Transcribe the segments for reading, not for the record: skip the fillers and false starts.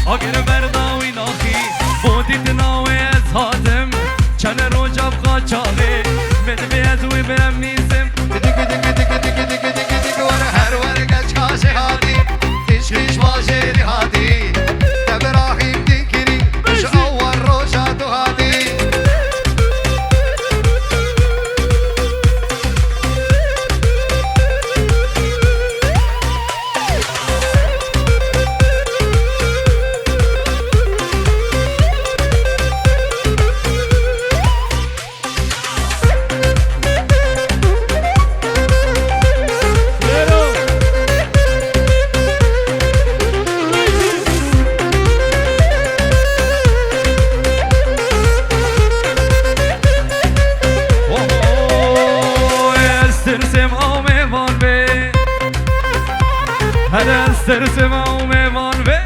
اگر برداوی ناخی بودی تناوی از هاتم چند روجا بقا چاقی بده بیازوی برم نیزم دیگ دیگ دیگ دیگ دیگ دیگ دیگ ور هر ور گچ کاش هادی کش کش واجری هادی ابراهیم دیگری مش اول روجا تو هادی استرسم او میوان به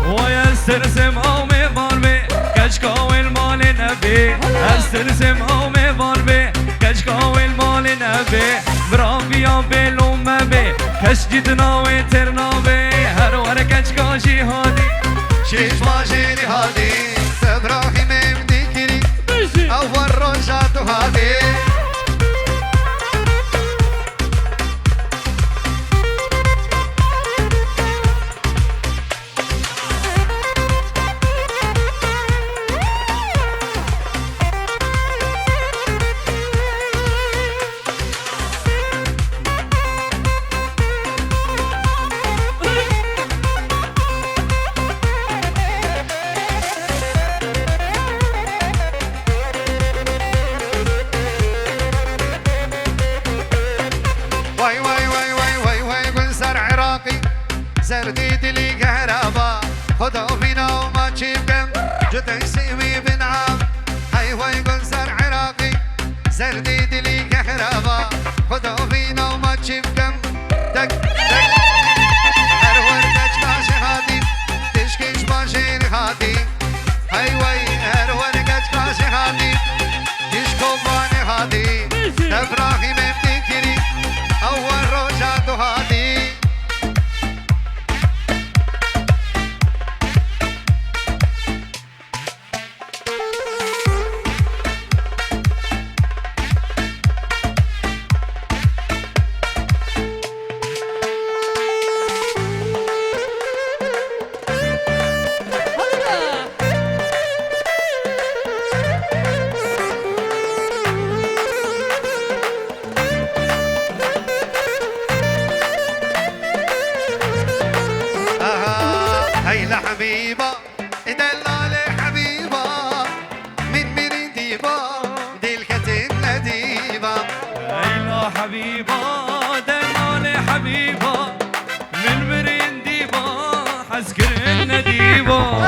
وای استرسم او میوان به کشکاویل مال نبی استرسم او میوان به کشکاویل مال نبی برافیا بلوم به کش جدناوی ترناوی هر ور کشکاشی هادی شش واجری هادی ابراهیم دیگری اول روجا تو هادی زرديد لي كهربا خذوا فينا وما تشيبكم جد سيمي بنعم هاي واي قنصر عراقي زرديد لي كهربا خذوا فينا وما تشيبكم دك دك هر وردك كاش هادي تشكيش باشين هادي هاي واي هر وردك كاش هادي تشكو باني هادي ابراهيم بتكري اول روجا هادي حبيبة دلالي حبيبة من مريديبة دي الكتب نديبة ايلا حبيبة دلالي حبيبة من مريديبة حسكر النديبة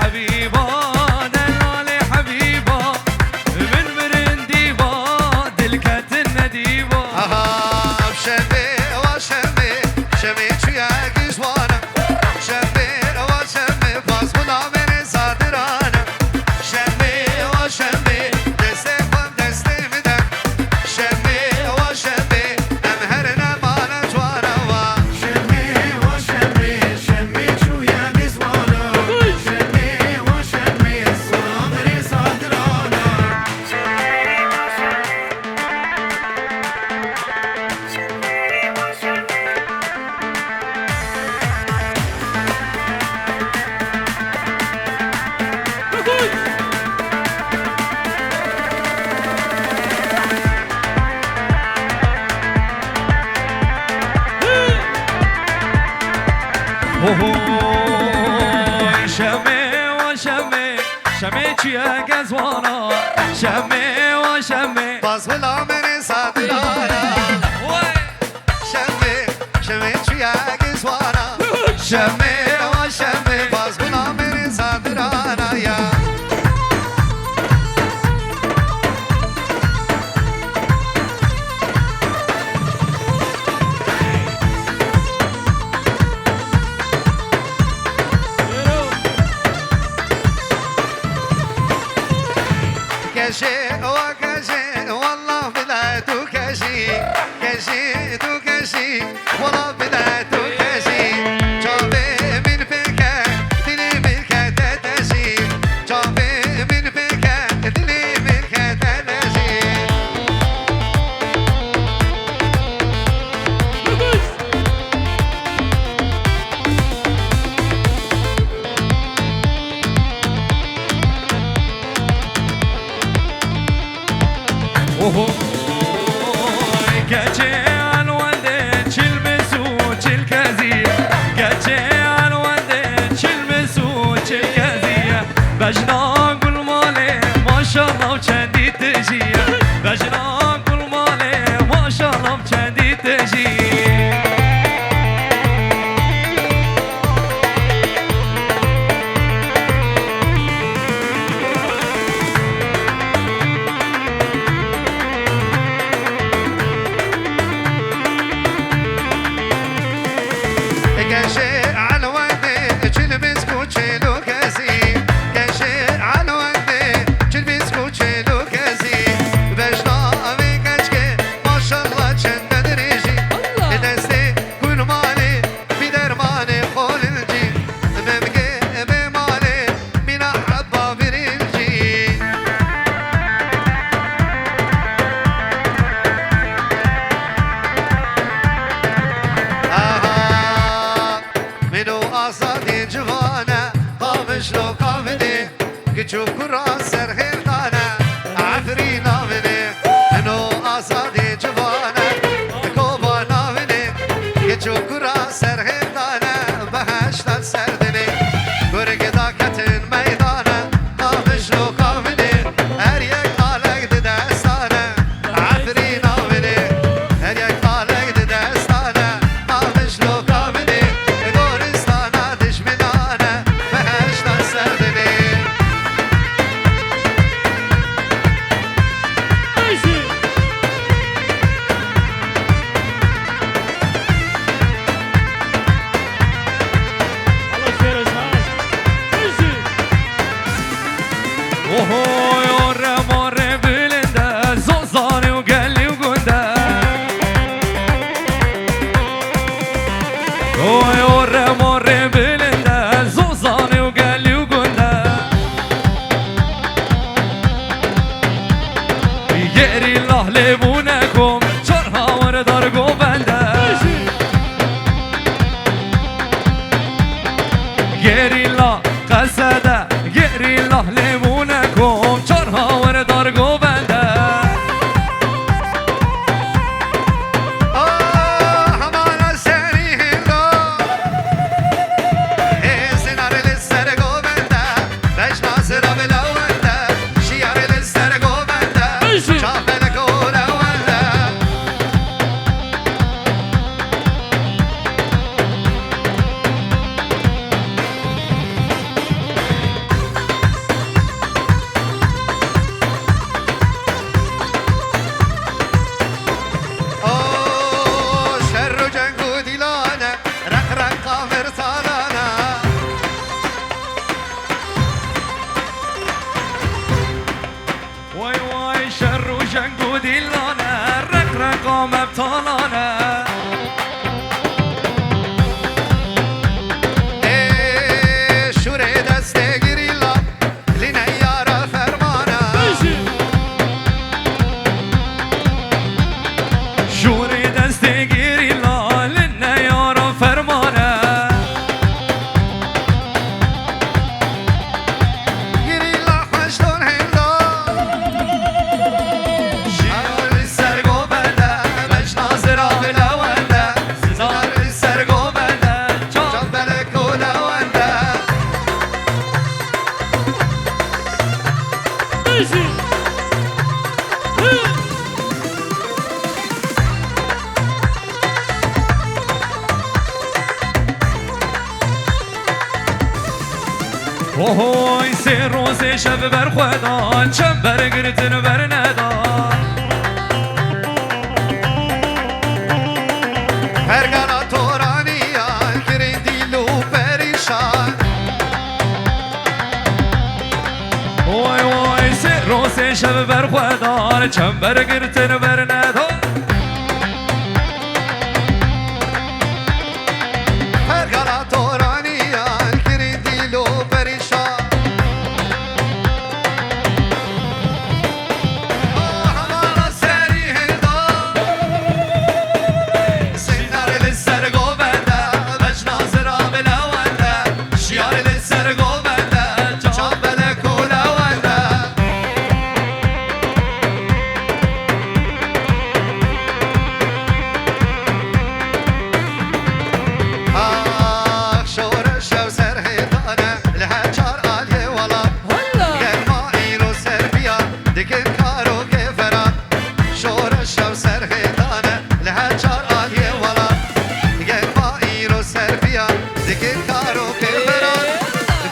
حبيبة دلالي حبيبة من مرندي شمي وشمي شمي چیه گزوانا شمي وشمي باز ولا من صادرانا شمي شمي شويا قزوانا شمي وشمي باز ولا من صادرانا يا كشي وكشي والله بلاتو كشي كشي تو كشي والله بلاتو كشي جابي من فيك دلي منك تتشي جابي من فيك دلي منك تتشي گچه الوانده چیل مسو چیل کزی گچه الوانده چیل مسو چیل کزی بجنا گل ماله ماشاءالله چندی تجی بجنا گل ماله ماشاءالله چندی تجی كشي على وادي تلبس كوتشي لو كاسي كشي على وادي تلبس كوتشي لو كاسي باش نعمي كشكي ما شاء الله تشند دريجي دستي كل مالي بدرماني قول الجي ببكي بمالي من حبة بريجي منو آزادی جوانه قامش لو قامنی کچو کرا سر خیردانه عفری نامنی منو آزادی جوانه کوبا نامنی کچو کرا سر خیردانه بهشت سردنی گرگ داکتن میدانه قامش لو قامنی هر یک آلک دستانه عفری نامنی هر یک آلک دستانه قامش لو قامنی گورستانه دشمنانه بهشت سردنی اوهو یاره ماره بلنده زوزانه و گلی و گنده اوه یاره ماره بلنده زوزانه و گلی و گنده گری الله لبونه کم چرها وردار گوبنده گری الله قصده گری الله لبونه کم چرها وردار گوبنده همانا سری هندو سنار لسر گوبنده بش ناصر بلونده شیار لسر گوبنده شافن کولونده اوهوی سه روز شب بر خودان چم برگرتن بر ندان هرگانا تورانیان کرین دیلو پریشان وای وای سه روز شب بر خودان چم برگرتن بر ندان هرگانا تورانیان کرین دیلو پریشان همان سری هدان سینار لسر گوبنده بج ناظرا بلونده شیار لسر گوبنده چاب بلکولونده شورش و سرهدانه لها چار آلیه والا گرما ایرو سر بیا دیگه کارو که فران شورش و سرهدانه لها چار آلیه والا گرما ایرو سر بیا دیگه کارو که فران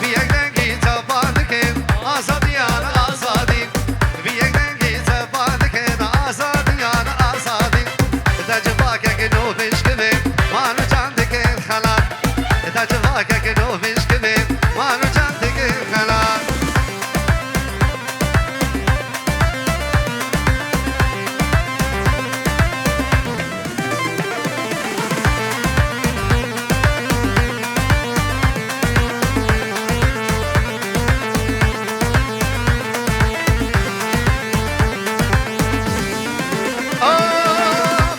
بیگ دنگی تبان کن آزادیان آزادی بیگ دنگی تبان کن آزادیان آزادی تجربه که نو بشکوه مانو چند که خلال تجربه که نو بشکوه مانو چند که خلال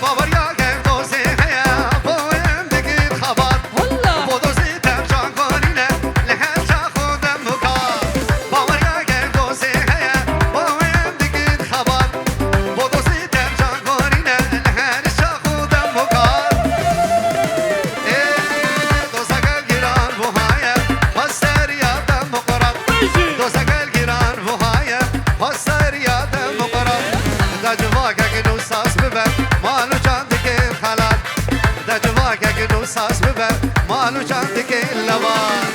باوریا که دوزه هیا بایم دیگر خبر بودوزی ترجان کنینه لحن چا خودم مکار باوریا که دوزه هیا بایم دیگر خبر بودوزی ترجان کنینه لحن چا خودم مکار دوزگل گیران وهایه پسر یادم مقرب دوزگل گیران وهایه پسر یادم مقرب دجوا که نو ساس ببر مالو چند که خلال دجوا که نو ساس ببر مالو چند که لوان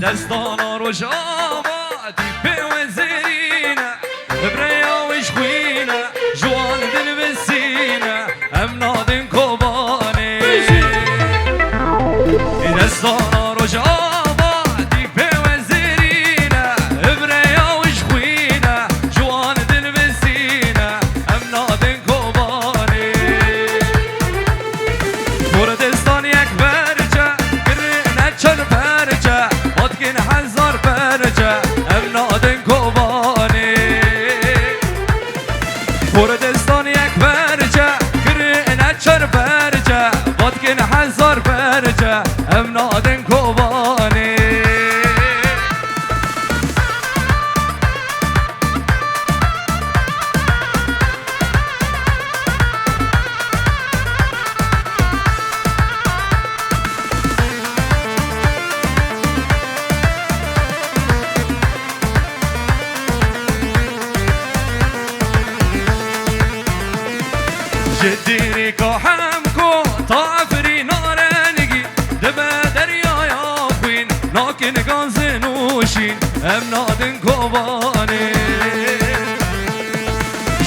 دستانا رو جامعتی به وزیرینه بریا وش خوینه جوان دل بسینه ام نادن کبانه دستانا رو جامعتی به وزیرینه بریا وش خوینه جوان دل بسینه ام نادن کبانه کردستان یک برجه گرینه چل برجه که هزار برجه ام نادن کوبانی کردستان یک برجه گرینه چر برجه باد که هزار برجه ام نادن کوبانی جديري كو حمكو طافري نارنجي دبا دريا يا خوين لكن غازنوشين ام نادن كوباني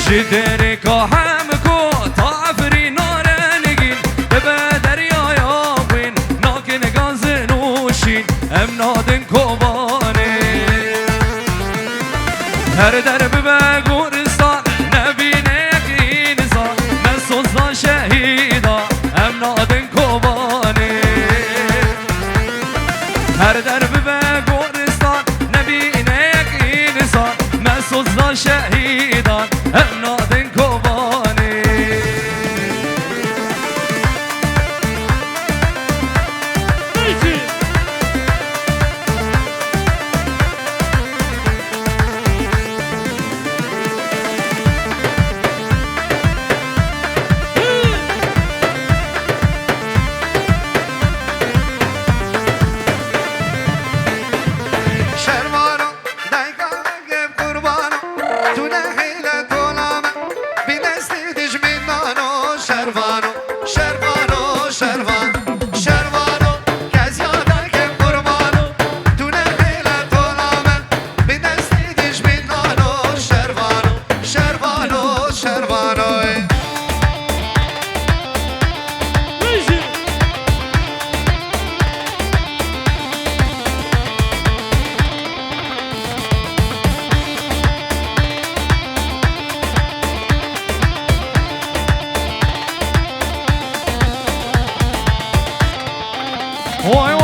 جديري كو حمكو طافري نارنجي دبا دريا يا خوين لكن غازنوشين ام نادن كوباني هر درب بگورستان نبینه یک انسان مسوزا شهیدا ام نادن کوبانی هر درب بگورستان نبینه یک انسان مسوزا شهیدا ام نادن کوبانی وای